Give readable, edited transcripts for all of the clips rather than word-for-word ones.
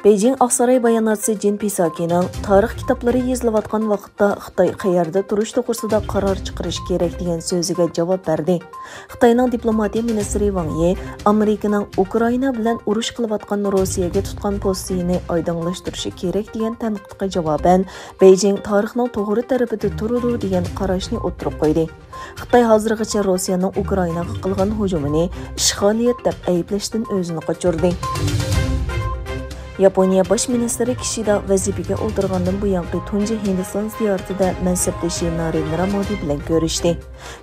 Beijing Aqsaray bayonotchisi Jin Pisakining tarix kitoblari yozilayotgan vaqtda Xitoy qayerda turish to'g'risida qaror chiqarish kerak degan so'ziga javob berdi. Xitoyning diplomatiya ministri Wang Yi Amerikaning Ukraina bilan urush qilayotgan Rossiyaga tutgan pozitsiyasini oydinlashtirishi kerak degan tanqidga javoban Beijing tarixning to'g'ri tarafida turadi degan qarashni o'tirib qo'ydi. Xitoy hozirgacha Rossiyaning Ukrainaga qilgan hujumini ishg'oliyat deb ayblashdan o'zini qochirdi. Yaponiya bosh ministri Kishida vazifaga o'tirgandan buyongi tunji Hindiston ziyoratida mansabdoshi Narendra Modi bilan ko'rishdi.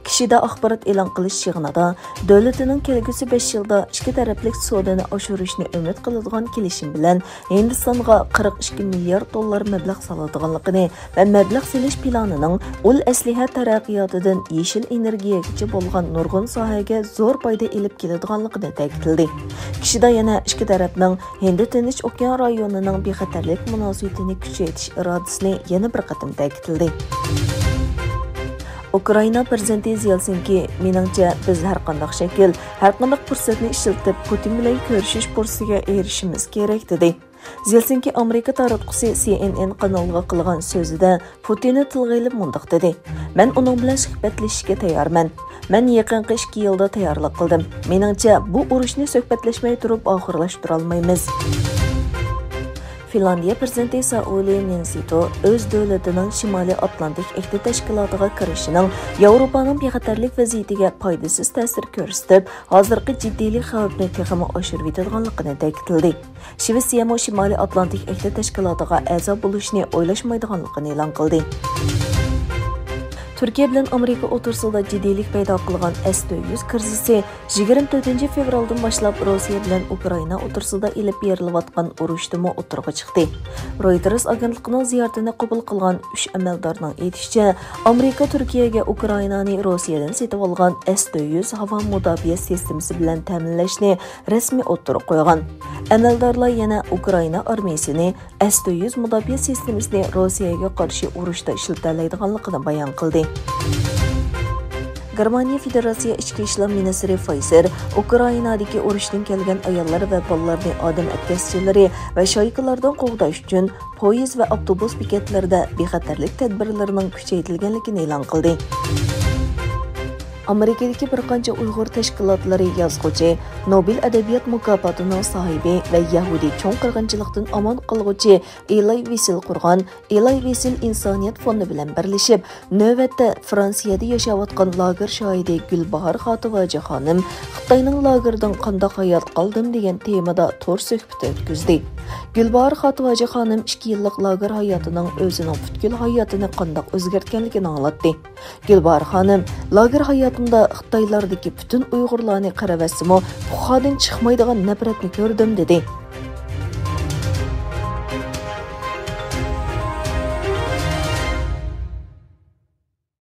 Kishida axborot e'lon qilish yig'inida davlatining kelgusi 5 yilda ikki taraflik savdoni oshirishni umid qiladigan kelishim bilan Hindistonga 42 milliard dollar mablag' soladiganligini va mablag' solish planining ul asliha taraqqiyotidan yeshil energiyagacha bo'lgan nurg'un sohaga zo'r foyda olib keladiganligini ta'kidladi. Kishida yana ikki tarafning Hind-Tinch okean rayonining bexatarlik munosabatini kuchaytirish irodasini yana bir qatim ta'kidladi. Ukraina prezidenti Zelsinki meningcha biz har qanday shakl, har qanday fursatni ishlatib Putin bilan ko'rishish fursatiga erishimiz kerak dedi. Zelsinki Amerika taratqusi CNN kanaliga qilgan so'zida Putinni tilga olib mundaq dedi. Men uning bilan suhbatlashishga tayyorman. Men yaqinqi 2 yilda tayyorlik qildim. Meningcha bu urushni suhbatlashmay turib oxirlashtira olmaymiz. Finlandiya prezidenti Sauli Niinisto o'z davlatining Shimoliy Atlantik Ahdi tashkilotiga kirishining Yevropaning bexatarlik vaziyatiga foydasiz ta'sir ko'rsatib, hozirgi jiddiylik xavfini texmi oshirib yetadiganligini ta'kidladi. Shvetsiya Shimoliy Atlantik Ahdi tashkilotiga a'zo bo'lishni o'ylashmaydiganligini e'lon qildi. Turkiya bilan Amerika o'rtasida jiddiylik paydo qilgan S-400 krizisi 24 fevraldan boshlab Rossiya bilan Ukraina o'rtasida ilib berilayotgan urushdimi o'tirg'a chiqdi. Reuters agentligining ziyoratini qabul qilgan 3 amaldorning aytishicha, Amerika Turkiyaga Ukrainani Rossiyadan setib olgan S-400 havo mudofaa sistemasi bilan ta'minlashni rasmiy o'tirib qo'ygan. Amaldorlar yana Ukraina armiyasini S-400 mudofaa sistemasini Rossiyaga qarshi urushda ishlatiladiganligini bayon qildi. Germaniya Federatsiya Ichki ishlar ministri Fayser Ukrainadagi urushdan kelgan ayollar va bolalarni odam atkazchilari va shoykalardan qo'g'dash uchun poyezd va avtobus bekatlarida bexatarlik tadbirlarining kuchaytirilganligini e'lon qildi. Amerikadagi bir qancha Uyg'ur tashkilotlari yozuvchi, Nobel adabiyot mukofotining sohibi va Yahudi cho'ng qirg'inchilikdan omon qolguvchi Eloy Wiesel qurgan Eloy Wiesel insoniyat fondi bilan birlashib, navbatda Fransiyada yashayotgan lager shoidi Gulbahor Xotivaji xonim Xitoyning lagerdan qanday hayot qoldim degan temada to'r suhbat o'tkazdi. Gulbahor Xotivaji xonim 2 yillik lager hayotining o'zining butkul hayotini qanday o'zgartganligini anglatdi. Gulbahor xonim lager hayotimda Xitoylardagi butun Uyg'urlarni qaravasimi, buxodan chiqmaydigan nafratni ko'rdim dedi.